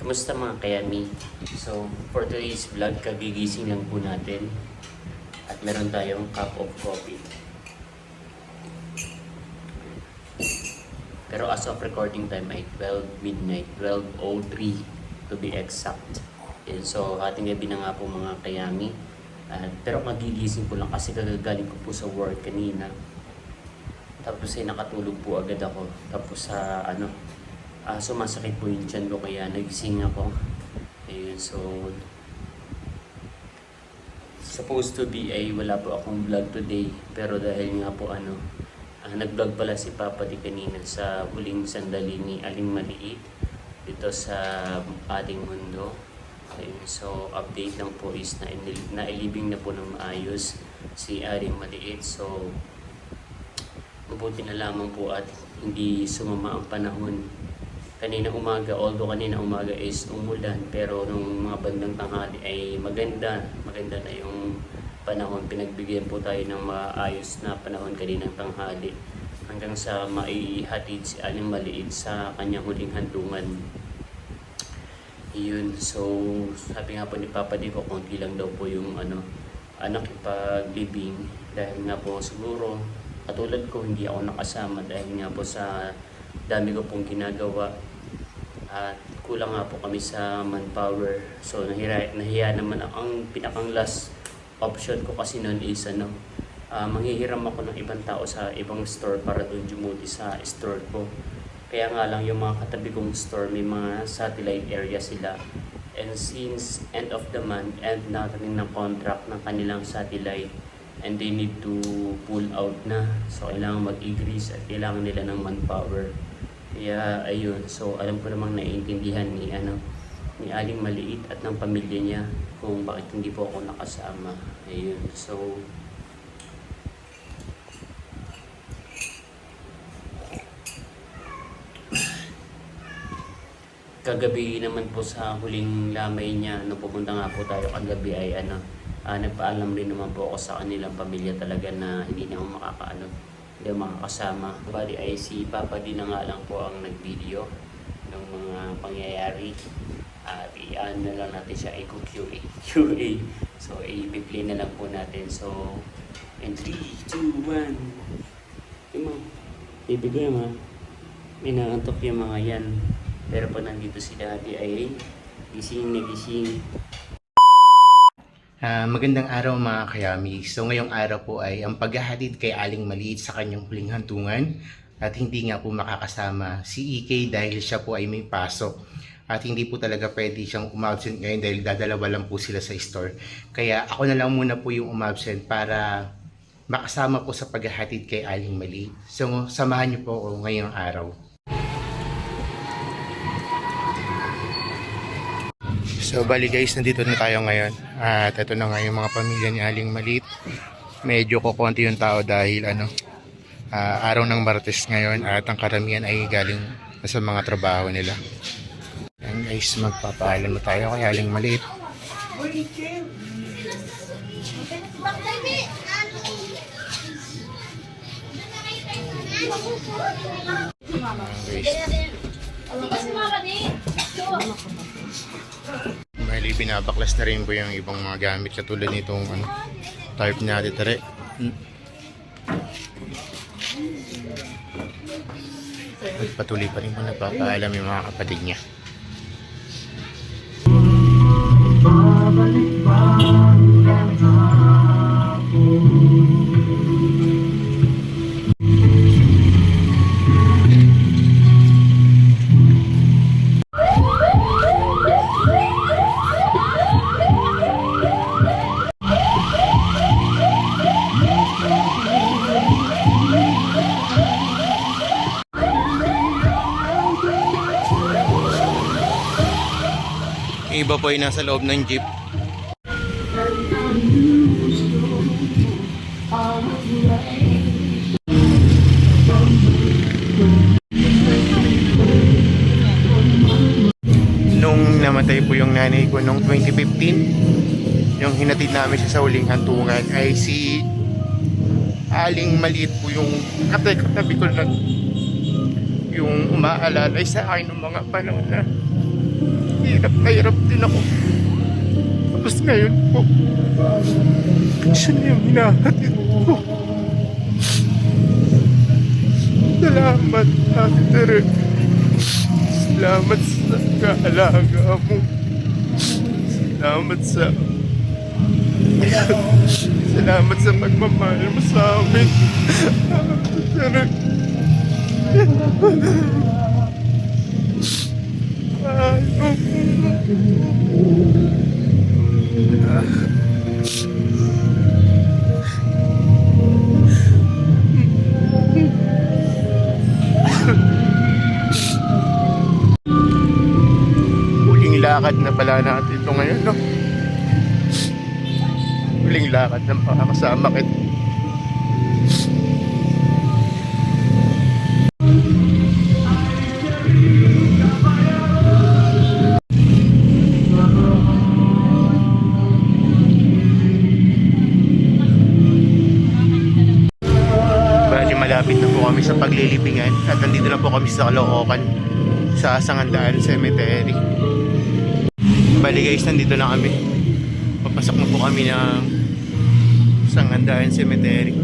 Kumusta mga kayami? So, for today's vlog, kagigising lang po natin. At meron tayong cup of coffee. Pero as of recording time ay 12 midnight, 12:03 to be exact. And so, ating gabi na nga po mga kayami. Pero magigising po lang kasi kagagaling ko po sa work kanina. Tapos ay nakatulog po agad ako. Tapos sa sumasakit po yung tiyan ko kaya nagising ako. Ayun, so supposed to be ay wala po akong vlog today. Pero dahil nga po nag-vlog pala si Papa di kanina sa huling sandali ni Aling Maliit dito sa ating mundo. Ayun, so update lang po is nailibing na po ng maayos si Aling Maliit. So mabuti na lamang po at hindi sumama ang panahon. Kanina umaga is umulan, pero nung mga bandang tanghali ay maganda na yung panahon. Pinagbigyan po tayo ng maayos na panahon kaninang tanghali hanggang sa maihatid si Aling Maliit sa kanyang huling hantungan. Yun, so sabi nga po ni Papa Di ko, konti lang daw po yung nakipaglibing dahil nga po siguro katulad ko hindi ako nakasama dahil nga po sa dami ko pong ginagawa at kulang nga po kami sa manpower. So nahiya naman ang pinakang last option ko kasi noon is manghihiram ako ng ibang tao sa ibang store para doon dumuti sa store ko. Kaya nga lang yung mga katabi kong store may mga satellite area sila, and since end of the month end na kami ng contract ng kanilang satellite and they need to pull out na, so kailangan mag-increase at kailangan nila ng manpower. Kaya ayun, so alam ko namang naiintindihan ni Aling Maliit at ng pamilya niya kung bakit hindi po ako nakasama. Ayun, so kagabi naman po sa huling lamay niya, pupunta nga po tayo kagabi ay nagpaalam rin naman po ako sa kanilang pamilya talaga na hindi na ako hindi ako makakasama. Bali ay si Papa Di na nga lang po ang nag-video ng mga pangyayari. At na lang natin siya QA. So i-play na lang po natin. So in 3, 2, 1. Baby ko yung may naantok yung mga yan. Pero pag nandito si Daddy ay gising na gising. Magandang araw mga kayami. So ngayong araw po ay ang paghahatid kay Aling Maliit sa kanyang huling hantungan at hindi nga po makakasama si EK dahil siya po ay may pasok at hindi po talaga pwede siyang umabsent ngayon dahil dadalawa lang po sila sa store. Kaya ako na lang muna po yung umabsent para makasama po sa paghahatid kay Aling Maliit. So samahan niyo po ako ngayong araw. So bali guys, nandito na tayo ngayon at ito na nga yung mga pamilya ni Aling Maliit. Medyo kukunti yung tao dahil araw ng Martes ngayon at ang karamihan ay galing sa mga trabaho nila. Yan guys, magpapaalam na tayo kay Aling Maliit. May binabaklas na rin po yung ibang mga gamit katulad nitong type na titire. At patuloy pa rin po nagpapaalam yung mga kapatid niya. Iba po ay nasa loob ng jeep. Nung namatay po yung nanay ko noong 2015, yung hinatid namin siya sa huling hantungan ay si Aling Maliit po yung katabi ko lang yung umaalalay sa akin ng mga panahon na hirap na hirap din ako. Tapos ngayon po, siya na yung hinahatid ko. Salamat, Ate Tere. Salamat sa kaalaga mo. Salamat sa... Salamat sa pagmamahal mo sa amin. Ate Tere. Huling lakad na pala natin ito ngayon, no? Huling lakad ng pakakasama kita. Malapit na po kami sa paglilibingan at nandito na po kami sa Caloocan sa Sangandaan Cemetery. Bali guys, nandito na kami. Papasok na po kami ng Sangandaan Cemetery.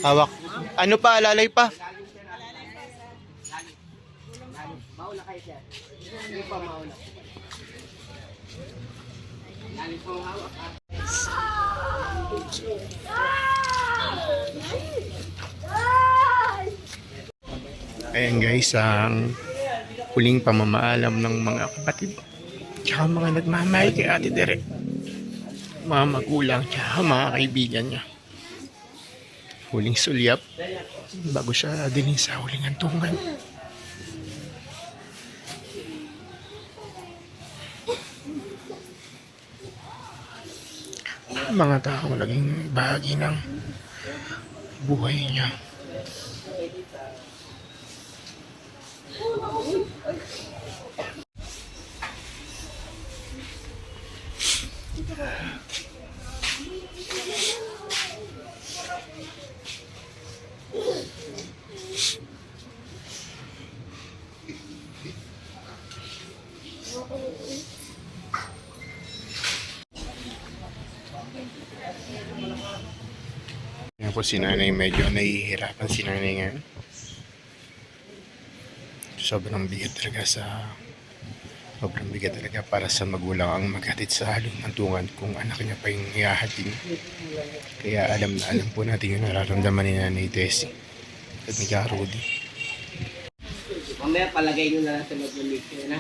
Hawak. Ano pa? Alalay pa? Ayan guys, ang huling pamamaalam ng mga kapatid tsaka mga nagmamahal kay Ate Tere, mga magulang tsaka mga kaibigan niya. Huling sulyap bago siya din sa huling hantungan. Mga taong naging bahagi ng buhay niya. Yan po si nanay, medyo nahihirapan si nanay ngayon. Sobrang bigat talaga para sa magulang ang maghatid sa halong hantungan kung anak niya pa yung ihahatid. Kaya alam po natin yung nararamdaman ni Nanay Tessie at ni Ka Rudy. Mamaya palagay nyo na lang sa mag-malik na.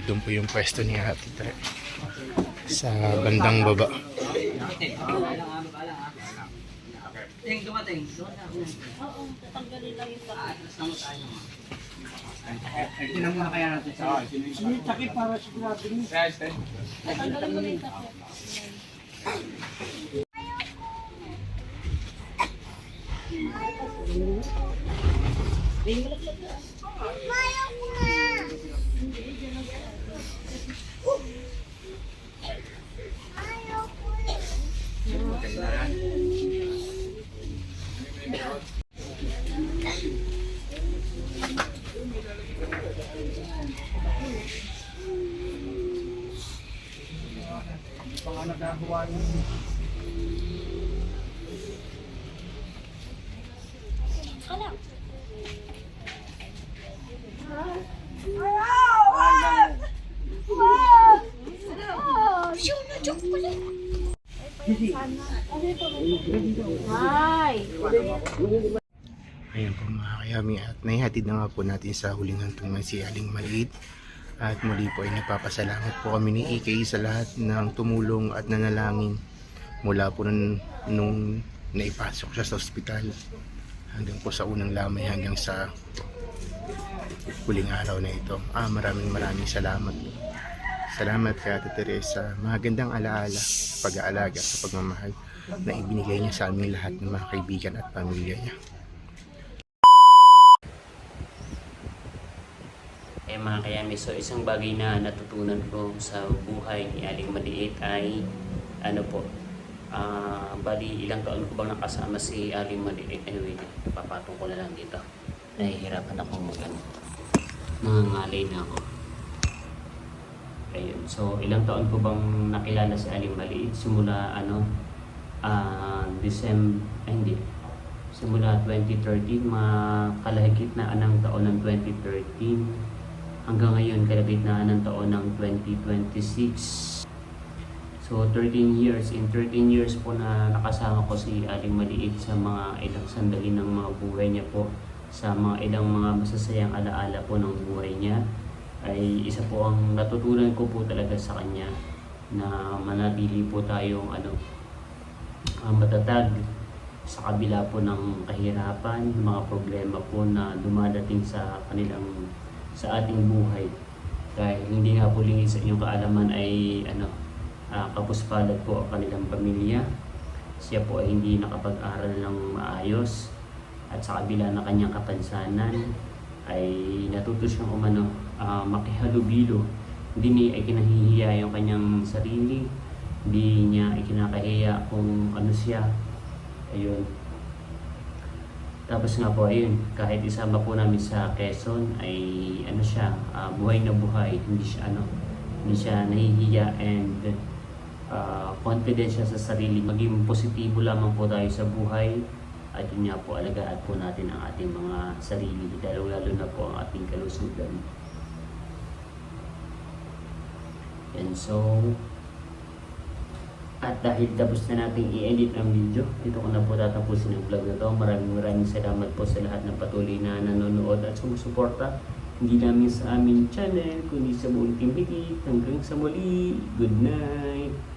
Doon po yung pwesto ni Ate Tere sa bandang baba. Ting, dumating. Oo, tatanggalin lang yung sakit. Tinan mo na kaya natin sa sakit para sigurado nyo. Tatanggalin mo na yung sakit. Ayan po mga kayami at naihatid na nga po natin sa huling hantungan si Aling Maliit. At muli po ay nagpapasalamat po kami ni EK sa lahat ng tumulong at nanalangin mula po nung naipasok siya sa ospital hanggang po sa unang lamay hanggang sa huling araw na ito. Maraming salamat po. Salamat kay Ate Teresa. Magandang alaala, pag-aalaga sa pagmamahal na ibinigay niya sa aming lahat ng mga kaibigan at pamilya niya. Mga kayami, so isang bagay na natutunan ko sa buhay ni Aling Maliit ay ano po, bali ilang taon ko bang nakasama si Aling Maliit. Anyway, papatong ko na lang dito. Nahihirapan akong nangangalay na ako. Ayun, so ilang taon ko bang nakilala si Aling Maliit? Simula simula 2013, makalahigit na ng taon ng 2013 hanggang ngayon kalapit na ng taon ng 2026. So 13 years, in 13 years po na nakasama ko si Aling Maliit sa mga ilang sandali ng mga buhay niya po, sa mga ilang mga masasayang alaala po ng buhay niya, ay isa po ang natutunan ko po talaga sa kanya, na manatili po tayong matatag sa kabila po ng kahirapan, mga problema po na dumadating sa ating buhay. Dahil hindi nga po lingid sa inyong kaalaman ay kapuspalad po ang kanilang pamilya. Siya po ay hindi nakapag-aral ng maayos, at sa kabila ng kanyang kapansanan ay natuto siyang makihalubilo. Hindi niya ikinahihiya yung kanyang sarili, hindi niya ikinakahiya kung ano siya. Ayun. Tapos nga po, ayun, kahit isama po namin sa Quezon ay buhay na buhay, hindi siya nahihiya, and confident siya sa sarili. Maging positibo lamang po tayo sa buhay, at yun nga po, alagaan po natin ang ating mga sarili, lalo na po ang ating kalusugan. And so, at dahil tapos na natin i-edit ang video, dito ko na po tatapusin ang vlog na to. Maraming salamat po sa lahat ng patuloy na nanonood at sumusuporta, hindi namin sa aming channel, kundi sa buong team. Hanggang sa muli, good night!